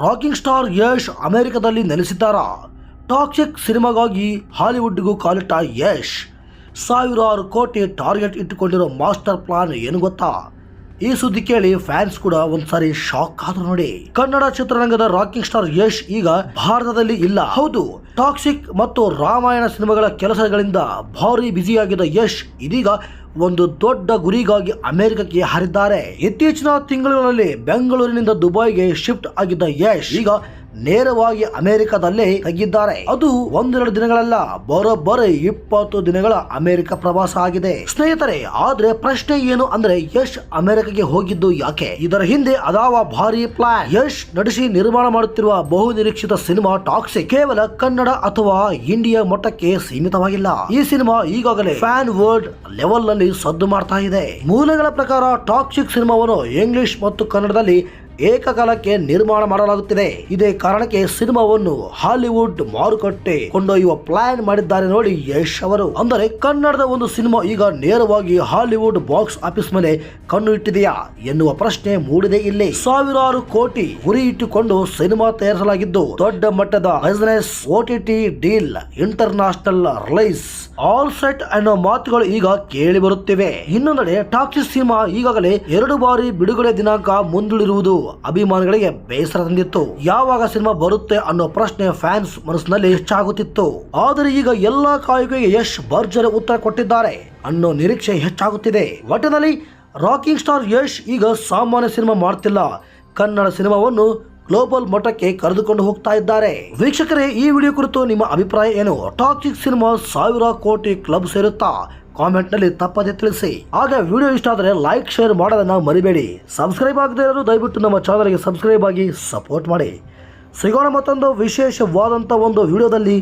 Rocking star Yash ಅಮೆರಿಕದಲ್ಲಿ ನೆಲೆಸಿದ್ದಾರಾ? Toxic ಸಿನಿಮಾಗಾಗಿ ಹಾಲಿವುಡ್ಗೂ ಕಾಲಿಟ್ಟ ಯಶ್ ಸಾವಿರಾರು ಕೋಟಿ ಟಾರ್ಗೆಟ್ ಇಟ್ಟುಕೊಂಡಿರೋ ಮಾಸ್ಟರ್ ಪ್ಲಾನ್ ಏನು ಗೊತ್ತಾ? ಈ ಸುದ್ದಿ ಕೇಳಿ ಫ್ಯಾನ್ಸ್ ಕೂಡ ಒಂದ್ಸಾರಿ ಶಾಕ್ ಆದ್ರು ನೋಡಿ. ಕನ್ನಡ ಚಿತ್ರರಂಗದ ರಾಕಿಂಗ್ ಸ್ಟಾರ್ ಯಶ್ ಈಗ ಭಾರತದಲ್ಲಿ ಇಲ್ಲ. ಹೌದು, ಟಾಕ್ಸಿಕ್ ಮತ್ತು ರಾಮಾಯಣ ಸಿನಿಮಾಗಳ ಕೆಲಸಗಳಿಂದ ಭಾರಿ ಬ್ಯುಸಿಯಾಗಿದ್ದ ಯಶ್ ಇದೀಗ ಒಂದು ದೊಡ್ಡ ಗುರಿಗಾಗಿ ಅಮೆರಿಕಕ್ಕೆ ಹಾರಿದ್ದಾರೆ. ಇತ್ತೀಚಿನ ತಿಂಗಳುಗಳಲ್ಲಿ ಬೆಂಗಳೂರಿನಿಂದ ದುಬೈಗೆ ಶಿಫ್ಟ್ ಆಗಿದ್ದ ಯಶ್ ಈಗ ನೇರವಾಗಿ ಅಮೆರಿಕದಲ್ಲೇ ತಗ್ಗಿದ್ದಾರೆ. ಅದು ಒಂದೆರಡು ದಿನಗಳಲ್ಲ, ಬರೋಬ್ಬರಿ 20 ದಿನಗಳ ಅಮೆರಿಕ ಪ್ರವಾಸ ಆಗಿದೆ ಸ್ನೇಹಿತರೆ. ಆದ್ರೆ ಪ್ರಶ್ನೆ ಏನು ಅಂದ್ರೆ, ಯಶ್ ಅಮೆರಿಕಗೆ ಹೋಗಿದ್ದು ಯಾಕೆ? ಇದರ ಹಿಂದೆ ಅದಾವ ಭಾರಿ ಪ್ಲಾನ್. ಯಶ್ ನಟಿಸಿ ನಿರ್ಮಾಣ ಮಾಡುತ್ತಿರುವ ಬಹು ನಿರೀಕ್ಷಿತ ಸಿನಿಮಾ ಟಾಕ್ಸಿಕ್ ಕೇವಲ ಕನ್ನಡ ಅಥವಾ ಇಂಡಿಯಾ ಮಟ್ಟಕ್ಕೆ ಸೀಮಿತವಾಗಿಲ್ಲ. ಈ ಸಿನಿಮಾ ಈಗಾಗಲೇ ಫ್ಯಾನ್ ವರ್ಲ್ಡ್ ಲೆವೆಲ್ ನಲ್ಲಿ ಸದ್ದು ಮಾಡ್ತಾ ಇದೆ. ಮೂಲಗಳ ಪ್ರಕಾರ ಟಾಕ್ಸಿಕ್ ಸಿನಿಮಾವನ್ನು ಇಂಗ್ಲಿಷ್ ಮತ್ತು ಕನ್ನಡದಲ್ಲಿ ಏಕಕಾಲಕ್ಕೆ ನಿರ್ಮಾಣ ಮಾಡಲಾಗುತ್ತಿದೆ. ಇದೇ ಕಾರಣಕ್ಕೆ ಸಿನಿಮಾವನ್ನು ಹಾಲಿವುಡ್ ಮಾರುಕಟ್ಟೆ ಕೊಂಡೊಯ್ಯುವ ಪ್ಲಾನ್ ಮಾಡಿದ್ದಾರೆ ನೋಡಿ ಯಶ್ ಅವರು. ಅಂದರೆ ಕನ್ನಡದ ಒಂದು ಸಿನಿಮಾ ಈಗ ನೇರವಾಗಿ ಹಾಲಿವುಡ್ ಬಾಕ್ಸ್ ಆಫೀಸ್ ಮೇಲೆ ಕಣ್ಣು ಇಟ್ಟಿದೆಯಾ ಎನ್ನುವ ಪ್ರಶ್ನೆ ಮೂಡಿದೆ ಇಲ್ಲಿ. ಸಾವಿರಾರು ಕೋಟಿ ಗುರಿ ಇಟ್ಟುಕೊಂಡು ಸಿನಿಮಾ ತಯಾರಿಸಲಾಗಿದ್ದು ದೊಡ್ಡ ಮಟ್ಟದ business, OTT deal, international release all set ಅನ್ನೋ ಮಾತುಗಳು ಈಗ ಕೇಳಿ ಬರುತ್ತಿವೆ. ಇನ್ನೊಂದೆಡೆ ಟಾಕ್ಸಿಕ್ ಸಿನಿಮಾ ಈಗಾಗಲೇ 2 ಬಾರಿ ಬಿಡುಗಡೆ ದಿನಾಂಕ ಮುಂದೂಡಿರುವುದು ಅಭಿಮಾನಿಗಳಿಗೆ ಬೇಸರ ತಂದಿತ್ತು. ಯಾವಾಗ ಸಿನಿಮಾ ಬರುತ್ತೆ ಅನ್ನೋ ಪ್ರಶ್ನೆ ಫ್ಯಾನ್ಸ್ ಮನಸ್ಸಿನಲ್ಲಿ ಹೆಚ್ಚಾಗುತ್ತಿತ್ತು. ಆದರೆ ಈಗ ಎಲ್ಲಾ ಕಾಯುವಿಕೆಗೆ ಯಶ್ ಭರ್ಜರಿ ಉತ್ತರ ಕೊಟ್ಟಿದ್ದಾರೆ ಅನ್ನೋ ನಿರೀಕ್ಷೆ ಹೆಚ್ಚಾಗುತ್ತಿದೆ. ಒಟ್ಟಿನಲ್ಲಿ ರಾಕಿಂಗ್ ಸ್ಟಾರ್ ಯಶ್ ಈಗ ಸಾಮಾನ್ಯ ಸಿನಿಮಾ ಮಾಡ್ತಿಲ್ಲ, ಕನ್ನಡ ಸಿನಿಮಾವನ್ನು ಗ್ಲೋಬಲ್ ಮಟ್ಟಕ್ಕೆ ಕರೆದುಕೊಂಡು ಹೋಗ್ತಾ ಇದ್ದಾರೆ. ವೀಕ್ಷಕರೇ, ಈ ವಿಡಿಯೋ ಕುರಿತು ನಿಮ್ಮ ಅಭಿಪ್ರಾಯ ಏನು? ಟಾಕ್ಸಿಕ್ ಸಿನಿಮಾ 1000 ಕೋಟಿ ಕ್ಲಬ್ ಸೇರುತ್ತಾ? ಕಾಮೆಂಟ್ ನಲ್ಲಿ ತಪ್ಪದೆ ತಿಳಿಸಿ. ಹಾಗೆ ವಿಡಿಯೋ ಇಷ್ಟ ಆದರೆ ಲೈಕ್, ಶೇರ್ ಮಾಡೋದನ್ನ ಮರಿಬೇಡಿ. ಸಬ್ಸ್ಕ್ರೈಬ್ ಆಗದೇ ಇರೋರು ದಯವಿಟ್ಟು ನಮ್ಮ ಚಾನಲ್ಗೆ ಸಬ್ಸ್ಕ್ರೈಬ್ ಆಗಿ ಸಪೋರ್ಟ್ ಮಾಡಿ. ಸಿಗೋಣ ಮತ್ತೊಂದು ವಿಶೇಷವಾದಂಥ ಒಂದು ವಿಡಿಯೋದಲ್ಲಿ.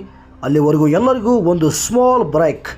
ಅಲ್ಲಿವರೆಗೂ ಎಲ್ಲರಿಗೂ ಒಂದು ಸ್ಮಾಲ್ ಬ್ರೇಕ್.